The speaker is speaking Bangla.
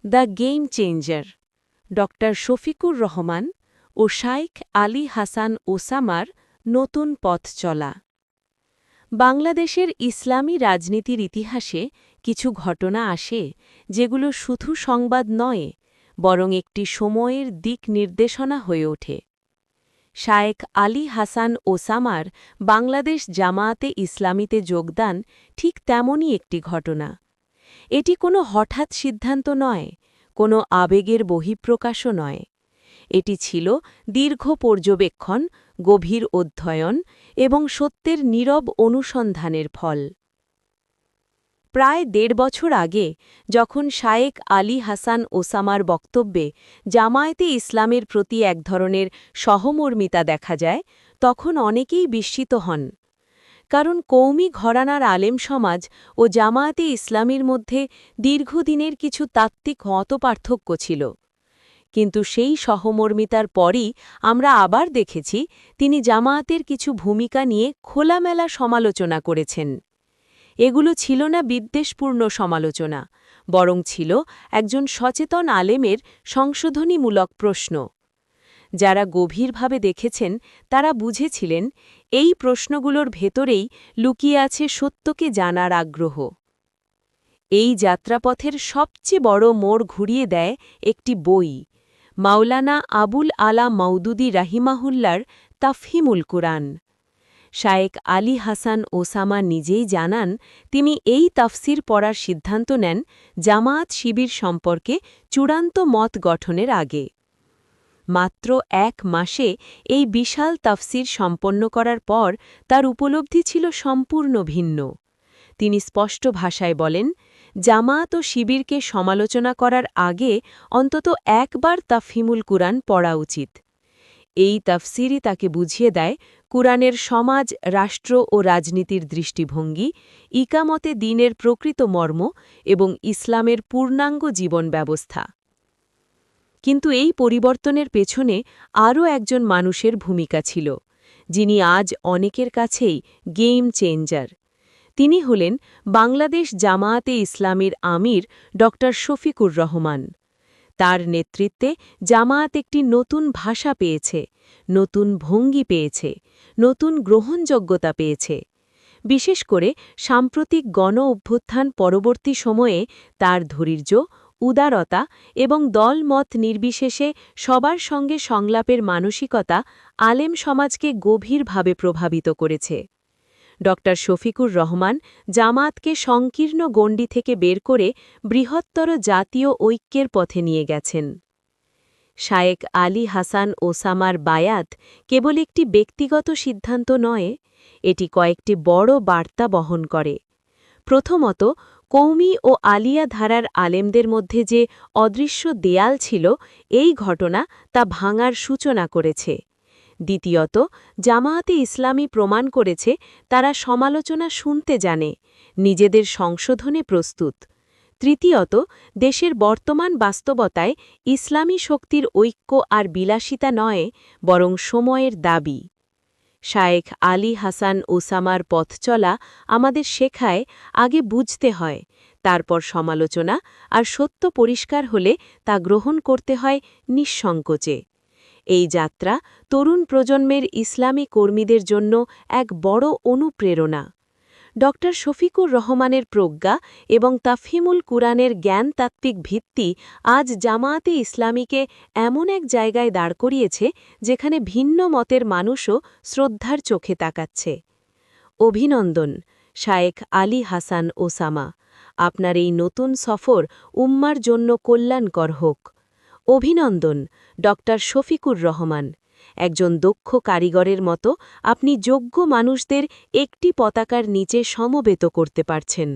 The game changer doctor Shafiqur Rahman ও শাইখ আলী হাসান ওসামার নতুন পথ চলা। বাংলাদেশের ইসলামী রাজনীতির ইতিহাসে কিছু ঘটনা আসে যেগুলো শুধু সংবাদ নয়, বরং একটি সময়ের দিক নির্দেশনা হয়ে ওঠে। শায়েখ আলী হাসান ওসামার বাংলাদেশ জামায়াতে ইসলামীতে যোগদান ঠিক তেমনই একটি ঘটনা। এটি কোনো হঠাৎ সিদ্ধান্ত নয়, কোনো আবেগের বহিঃপ্রকাশও নয়। এটি ছিল দীর্ঘ পর্যবেক্ষণ, গভীর অধ্যয়ন এবং সত্যের নীরব অনুসন্ধানের ফল। প্রায় ১.৫ বছর আগে যখন শায়েখ আলী হাসান ওসামার বক্তব্যে জামায়াতে ইসলামের প্রতি এক ধরনের সহমর্মিতা দেখা যায়, তখন অনেকেই বিস্মিত হন। কারণ কওমি ঘরানার আলেম সমাজ ও জামায়াতে ইসলামীর মধ্যে দীর্ঘদিনের কিছু তাত্ত্বিক মতপার্থক্য ছিল। কিন্তু সেই সহমর্মিতার পরই আমরা আবার দেখেছি তিনি জামায়াতের কিছু ভূমিকা নিয়ে খোলামেলা সমালোচনা করেছেন। এগুলো ছিল না বিদ্বেষপূর্ণ সমালোচনা, বরং ছিল একজন সচেতন আলেমের সংশোধনীমূলক প্রশ্ন। যারা গভীরভাবে দেখেছেন তারা বুঝেছিলেন এই প্রশ্নগুলোর ভেতরেই লুকিয়ে আছে সত্যকে জানার আগ্রহ। এই যাত্রাপথের সবচেয়ে বড় মোড় ঘুরিয়ে দেয় একটি বই, মাওলানা আবুল আলা মওদুদী রাহিমাহুল্লার তাফহিমুল কুরআন। শায়েখ আলী হাসান ওসামা নিজেই জানান, তিনি এই তাফসির পড়ার সিদ্ধান্ত নেন জামায়াত শিবির সম্পর্কে চূড়ান্ত মত গঠনের আগে। মাত্র ১ মাসে এই বিশাল তাফসির সম্পন্ন করার পর তার উপলব্ধি ছিল সম্পূর্ণ ভিন্ন। তিনি স্পষ্ট ভাষায় বলেন, জামায়াত ও শিবিরকে সমালোচনা করার আগে অন্তত একবার তাফহিমুল কুরআন পড়া উচিত। এই তাফসিরই তাকে বুঝিয়ে দেয় কুরআনের সমাজ, রাষ্ট্র ও রাজনীতির দৃষ্টিভঙ্গি, ইকামতে দ্বীনের প্রকৃত মর্ম এবং ইসলামের পূর্ণাঙ্গ জীবন ব্যবস্থা। কিন্তু এই পরিবর্তনের পেছনে আরও একজন মানুষের ভূমিকা ছিল, যিনি আজ অনেকের কাছেই গেম চেঞ্জার। তিনি হলেন বাংলাদেশ জামায়াতে ইসলামীর আমির ডক্টর শফিকুর রহমান। তার নেতৃত্বে জামায়াত একটি নতুন ভাষা পেয়েছে, নতুন ভঙ্গি পেয়েছে, নতুন গ্রহণযোগ্যতা পেয়েছে। বিশেষ করে সাম্প্রতিক গণ অভ্যুত্থান পরবর্তী সময়ে তার ধৈর্য, উদারতা এবং দলমত নির্বিশেষে সবার সঙ্গে সংলাপের মানসিকতা আলেম সমাজকে গভীরভাবে প্রভাবিত করেছে। ডক্টর শফিকুর রহমান জামায়াতকে সংকীর্ণ গণ্ডি থেকে বের করে বৃহত্তর জাতীয় ঐক্যের পথে নিয়ে গেছেন। শায়েখ আলী হাসান ওসামার বায়াত কেবল একটি ব্যক্তিগত সিদ্ধান্ত নয়, এটি কয়েকটি বড় বার্তা বহন করে। প্রথমত, কওমি ও আলিয়া ধারার আলেমদের মধ্যে যে অদৃশ্য দেয়াল ছিল, এই ঘটনা তা ভাঙার সূচনা করেছে। দ্বিতীয়ত, জামায়াতে ইসলামী প্রমাণ করেছে তারা সমালোচনা শুনতে জানে, নিজেদের সংশোধনে প্রস্তুত। তৃতীয়ত, দেশের বর্তমান বাস্তবতায় ইসলামী শক্তির ঐক্য আর বিলাসিতা নয়, বরং সময়ের দাবি। শায়েখ আলী হাসান ওসামার পথ চলা আমাদের শেখায়, আগে বুঝতে হয়, তারপর সমালোচনা, আর সত্য পরিষ্কার হলে তা গ্রহণ করতে হয় নিঃসংকোচে। এই যাত্রা তরুণ প্রজন্মের ইসলামী কর্মীদের জন্য এক বড় অনুপ্রেরণা। ডক্টর শফিকুর রহমানের প্রজ্ঞা এবং তাফহিমুল কুরআনের জ্ঞানতাত্ত্বিক ভিত্তি আজ জামায়াতে ইসলামীকে এমন এক জায়গায় দাঁড় করিয়েছে যেখানে ভিন্ন মতের মানুষও শ্রদ্ধার চোখে তাকাচ্ছে। অভিনন্দন, শায়েখ আলী হাসান ওসামা। আপনার এই নতুন সফর উম্মার জন্য কল্যাণকর হোক। অভিনন্দন, ডক্টর শফিকুর রহমান। একজন দক্ষ কারিগরের মতো আপনি যোগ্য মানুষদের একটি পতাকার নিচে সমবেত করতে পারছেন।